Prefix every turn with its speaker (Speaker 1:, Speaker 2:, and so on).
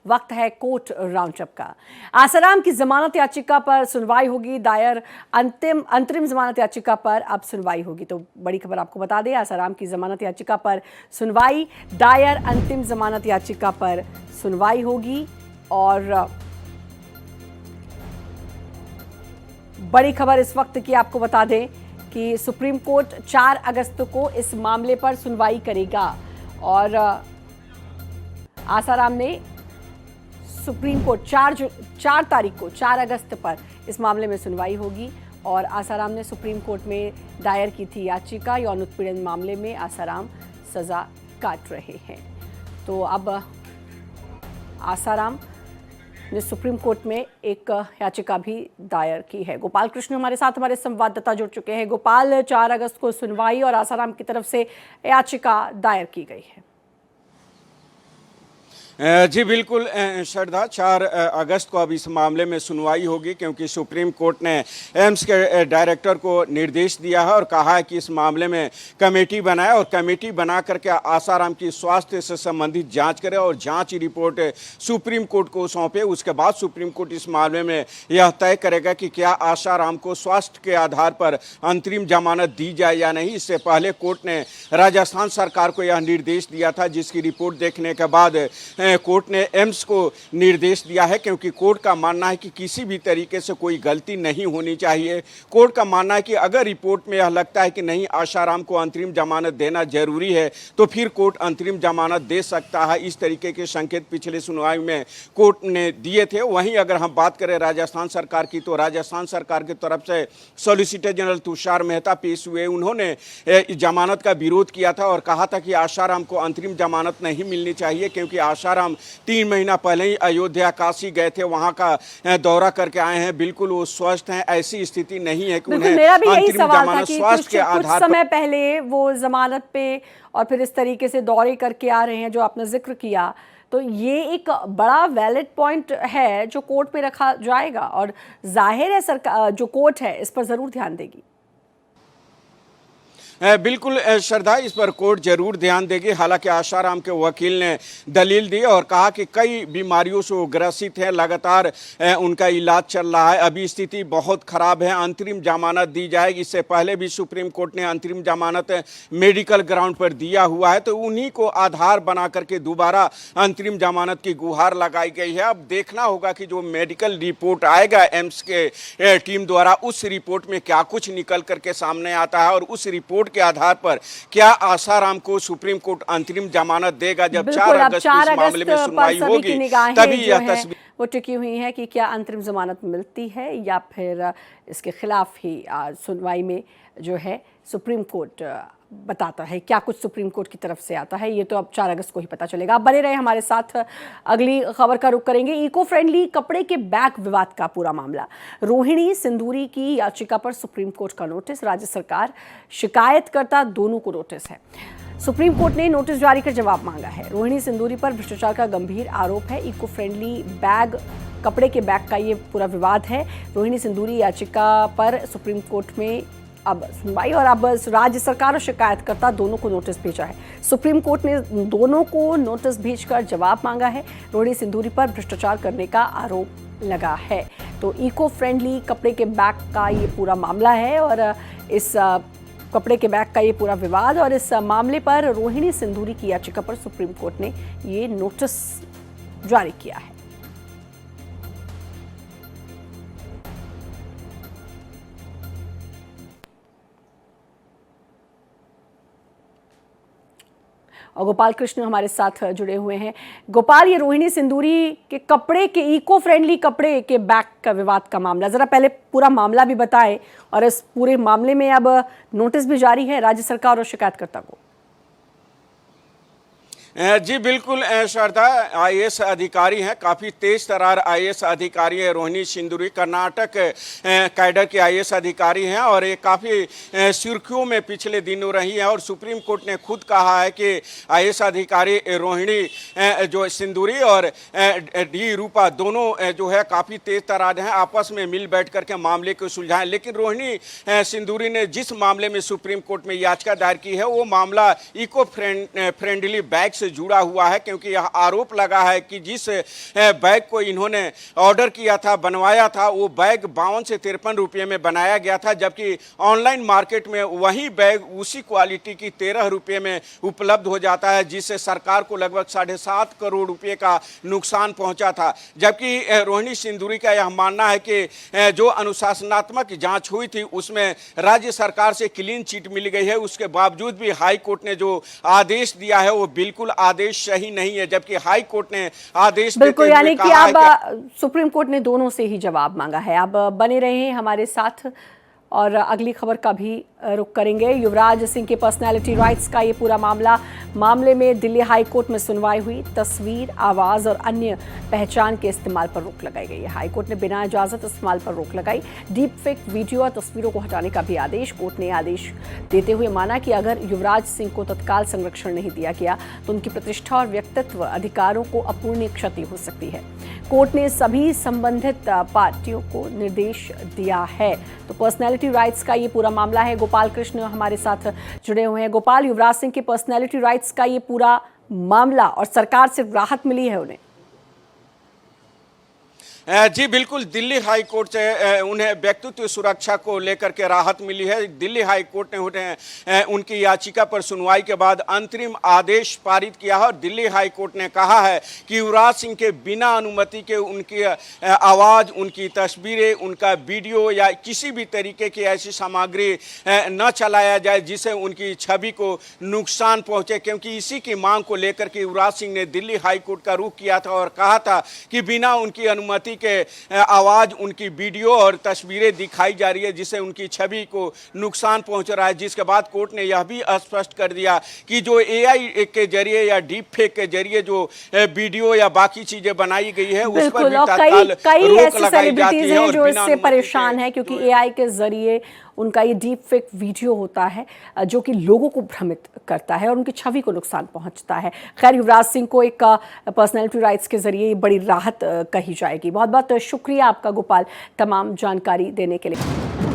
Speaker 1: वक्त है court roundup का। आसाराम की जमानत याचिका पर सुनवाई होगी दायर। अंतरिम जमानत याचिका पर अब सुनवाई होगी। तो बड़ी खबर आपको बता दें, आसाराम की जमानत याचिका पर सुनवाई दायर, अंतिम जमानत याचिका पर सुनवाई होगी। और बड़ी खबर इस वक्त की आपको बता दें कि सुप्रीम कोर्ट 4 अगस्त को इस मामले पर सुनवाई करेगा। और आसाराम ने सुप्रीम कोर्ट 4 तारीख को 4 अगस्त पर इस मामले में सुनवाई होगी। और आसाराम ने सुप्रीम कोर्ट में दायर की थी याचिका। यौन उत्पीड़न मामले में आसाराम सजा काट रहे हैं। तो अब आसाराम ने सुप्रीम कोर्ट में एक याचिका भी दायर की है। गोपाल कृष्ण हमारे साथ हमारे संवाददाता जुड़ चुके हैं। गोपाल, 4 अगस्त को सुनवाई और आसाराम की तरफ से याचिका दायर की गई है।
Speaker 2: जी बिल्कुल श्रद्धा, 4 अगस्त को अब इस मामले में सुनवाई होगी, क्योंकि सुप्रीम कोर्ट ने एम्स के डायरेक्टर को निर्देश दिया है और कहा है कि इस मामले में कमेटी बनाए और कमेटी बना करके आसाराम की स्वास्थ्य से संबंधित जांच करे और जांच रिपोर्ट सुप्रीम कोर्ट को सौंपे। उसके बाद सुप्रीम कोर्ट इस मामले में यह तय करेगा कि क्या आसाराम को स्वास्थ्य के आधार पर अंतरिम जमानत दी जाए या नहीं। इससे पहले कोर्ट ने राजस्थान सरकार को यह निर्देश दिया था, जिसकी रिपोर्ट देखने के बाद कोर्ट ने एम्स को निर्देश दिया है, क्योंकि कोर्ट का मानना है कि किसी भी तरीके से कोई गलती नहीं होनी चाहिए। कोर्ट का मानना है कि अगर रिपोर्ट में यह लगता है कि नहीं आसाराम को अंतरिम जमानत देना जरूरी है, तो फिर कोर्ट अंतरिम जमानत दे सकता है। इस तरीके के संकेत पिछले सुनवाई में कोर्ट ने दिए थे। वहीं अगर हम बात करें राजस्थान सरकार की, तो राजस्थान सरकार की तरफ से सॉलिसिटर जनरल तुषार मेहता पेश हुए। उन्होंने जमानत का विरोध किया था और कहा था कि आसाराम को अंतरिम जमानत नहीं मिलनी चाहिए, क्योंकि आसाराम 3 महीना पहले ही अयोध्या काशी गए थे, वहां का दौरा करके आए हैं, बिल्कुल वो स्वस्थ हैं। ऐसी स्थिति नहीं है कि उन्हें अंतरिम जमानत स्वास्थ्य के आधार पर।
Speaker 1: समय पहले वो जमानत पे और फिर इस तरीके से दौरे करके आ रहे हैं जो आपने जिक्र किया, तो ये एक बड़ा वैलिड पॉइंट है जो कोर्ट में रखा जाएगा। और जाहिर है सरकार जो कोर्ट है इस पर जरूर ध्यान देगी।
Speaker 2: बिल्कुल श्रद्धा, इस पर कोर्ट जरूर ध्यान देगी। हालांकि आसाराम के वकील ने दलील दी और कहा कि कई बीमारियों से वो ग्रसित हैं, लगातार उनका इलाज चल रहा है, अभी स्थिति बहुत खराब है, अंतरिम जमानत दी जाएगी। इससे पहले भी सुप्रीम कोर्ट ने अंतरिम जमानत मेडिकल ग्राउंड पर दिया हुआ है, तो उन्हीं को आधार बना करके दोबारा अंतरिम जमानत की गुहार लगाई गई है। अब देखना होगा कि जो मेडिकल रिपोर्ट आएगा एम्स के टीम द्वारा, उस रिपोर्ट में क्या कुछ निकल करके सामने आता है और उस रिपोर्ट के आधार पर क्या आसाराम को सुप्रीम कोर्ट अंतरिम जमानत देगा। जब 4 अगस्त को इस मामले में सुनवाई होगी, तभी यह तस्वीर
Speaker 1: वो टिकी हुई है कि क्या अंतरिम जमानत मिलती है या फिर इसके खिलाफ ही सुनवाई में जो है सुप्रीम कोर्ट बताता है, क्या कुछ सुप्रीम कोर्ट की तरफ से आता है। ये तो अब 4 अगस्त को ही पता चलेगा। आप बने रहे हमारे साथ। अगली खबर का रुख करेंगे। इको फ्रेंडली कपड़े के बैग विवाद का पूरा मामला। रोहिणी सिंदूरी की याचिका पर सुप्रीम कोर्ट का नोटिस। राज्य सरकार शिकायतकर्ता दोनों को नोटिस है। सुप्रीम कोर्ट ने नोटिस जारी कर जवाब मांगा है। रोहिणी सिंदूरी पर भ्रष्टाचार का गंभीर आरोप है। इको फ्रेंडली बैग, कपड़े के बैग का ये पूरा विवाद है। रोहिणी सिंदूरी याचिका पर सुप्रीम कोर्ट में अब सुनवाई और अब राज्य सरकार और शिकायतकर्ता दोनों को नोटिस भेजा है। सुप्रीम कोर्ट ने दोनों को नोटिस भेजकर जवाब मांगा है। रोहिणी सिंदूरी पर भ्रष्टाचार करने का आरोप लगा है। तो इको फ्रेंडली कपड़े के बैग का ये पूरा मामला है और इस कपड़े के बैग का ये पूरा विवाद और इस मामले पर रोहिणी सिंदूरी की याचिका पर सुप्रीम कोर्ट ने ये नोटिस जारी किया है। और गोपाल कृष्ण हमारे साथ जुड़े हुए हैं। गोपाल, ये रोहिणी सिंदूरी के कपड़े के इको फ्रेंडली कपड़े के बैग का विवाद का मामला, जरा पहले पूरा मामला भी बताएं और इस पूरे मामले में अब नोटिस भी जारी है राज्य सरकार और शिकायतकर्ता को।
Speaker 2: जी बिल्कुल श्रद्धा, आईएएस अधिकारी हैं, काफ़ी तेज तरार आईएएस अधिकारी है रोहिणी सिंदूरी। कर्नाटक कैडर के आईएएस अधिकारी हैं और ये काफ़ी सुर्खियों में पिछले दिनों रही है। और सुप्रीम कोर्ट ने खुद कहा है कि आईएएस अधिकारी रोहिणी जो सिंदूरी और डी रूपा दोनों जो है काफ़ी तेज तरार हैं, आपस में मिल बैठ करके मामले को सुलझाएं। लेकिन रोहिणी सिंदूरी ने जिस मामले में सुप्रीम कोर्ट में याचिका दायर की है, वो मामला इको फ्रेंडली बैग से से जुड़ा हुआ है, क्योंकि यह आरोप लगा है कि जिस बैग को इन्होंने ऑर्डर किया था, बनवाया था, वो बैग 52 से 53 रुपये में बनाया गया था, जबकि ऑनलाइन मार्केट में वही बैग उसी क्वालिटी की 13 रुपये में उपलब्ध हो जाता है, जिससे सरकार को लगभग 7.5 करोड़ रुपये का नुकसान पहुंचा था। जबकि रोहिणी सिंदूरी का यह मानना है कि जो अनुशासनात्मक जांच हुई थी उसमें राज्य सरकार से क्लीन चिट मिल गई है, उसके बावजूद भी हाई कोर्ट ने जो आदेश दिया है वो बिल्कुल आदेश सही नहीं है, जबकि हाई कोर्ट ने आदेश
Speaker 1: बिल्कुल, यानी कि अब सुप्रीम कोर्ट ने दोनों से ही जवाब मांगा है। आप बने रहे हैं हमारे साथ और अगली खबर का भी रुख करेंगे। युवराज सिंह के पर्सनैलिटी राइट्स का ये पूरा मामले में दिल्ली हाई कोर्ट में सुनवाई हुई। तस्वीर, आवाज़ और अन्य पहचान के इस्तेमाल पर रोक लगाई गई है। हाई कोर्ट ने बिना इजाज़त इस्तेमाल पर रोक लगाई। डीप फेक वीडियो और तस्वीरों को हटाने का भी आदेश कोर्ट ने आदेश देते हुए माना कि अगर युवराज सिंह को तत्काल संरक्षण नहीं दिया गया तो उनकी प्रतिष्ठा और व्यक्तित्व अधिकारों को अपूर्णीय क्षति हो सकती है। कोर्ट ने सभी संबंधित पार्टियों को निर्देश दिया है। तो पर्सनैलिटी राइट्स का ये पूरा मामला है। गोपाल कृष्ण हमारे साथ जुड़े हुए हैं। गोपाल, युवराज सिंह के पर्सनैलिटी राइट्स का ये पूरा मामला और सरकार से राहत मिली है उन्हें?
Speaker 2: जी बिल्कुल, दिल्ली हाई कोर्ट से उन्हें व्यक्तित्व सुरक्षा को लेकर के राहत मिली है। दिल्ली हाई कोर्ट ने उन्हें उनकी याचिका पर सुनवाई के बाद अंतरिम आदेश पारित किया है और दिल्ली हाई कोर्ट ने कहा है कि युवराज सिंह के बिना अनुमति के उनकी आवाज़, उनकी तस्वीरें, उनका वीडियो या किसी भी तरीके की ऐसी सामग्री न चलाया जाए जिससे उनकी छवि को नुकसान पहुँचे, क्योंकि इसी की मांग को लेकर के युवराज सिंह ने दिल्ली हाई कोर्ट का रुख किया था और कहा था कि बिना उनकी अनुमति के आवाज, उनकी वीडियो और तस्वीरें दिखाई जा रही है जिससे उनकी छवि को नुकसान पहुंच रहा है। जिसके बाद कोर्ट ने यह भी स्पष्ट कर दिया कि जो एआई के जरिए या डीप फेक के जरिए जो वीडियो या बाकी चीजें बनाई गई है उस पर भी तत्काल रोक लगाई जाती है और
Speaker 1: जो इससे परेशान है, क्योंकि एआई के जरिए उनका ये डीप फेक वीडियो होता है जो कि लोगों को भ्रमित करता है और उनकी छवि को नुकसान पहुंचता है। खैर, युवराज सिंह को एक पर्सनैलिटी राइट्स के जरिए बड़ी राहत कही जाएगी। बहुत बहुत शुक्रिया आपका गोपाल, तमाम जानकारी देने के लिए।